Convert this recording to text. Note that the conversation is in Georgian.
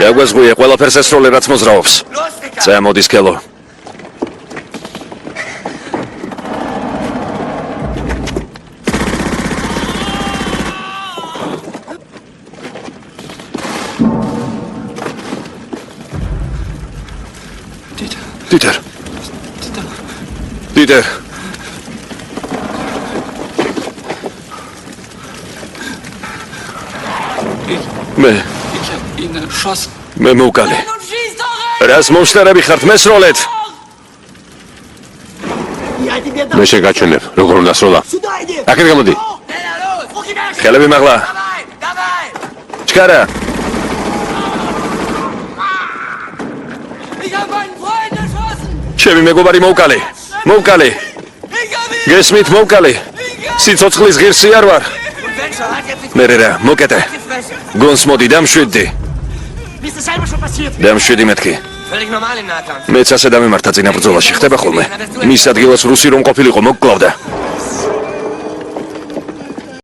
გაგვეზღვია ყველაფერს ესროლე რაც მოძრაობს. წამოდის კელო. Dieter. Dieter. Ich hab ihn erschossen. მე მოვკალე. რას მომშტერები ხართ მესროლეთ? მე შეგაჩვენებ, როგორ უნდა სროლა. აქეთ გამოდი. ხელები მაღლა. ჩქარა. ჩემი მეგობარი მოვკალე. მოვკალე. გესმით მოვკალე. სიცოცხლის ღირსი არ ვარ. მერე რა, მოკეტე. გონს მოდი დამშვიდდი. დამშვიდი მეთქი. მეც ასე დამემართა წინა ბრძოლაში, ხდება ხოლმე. მის ადგილას რუსი რომ ყოფილიყო მოგკლავდა.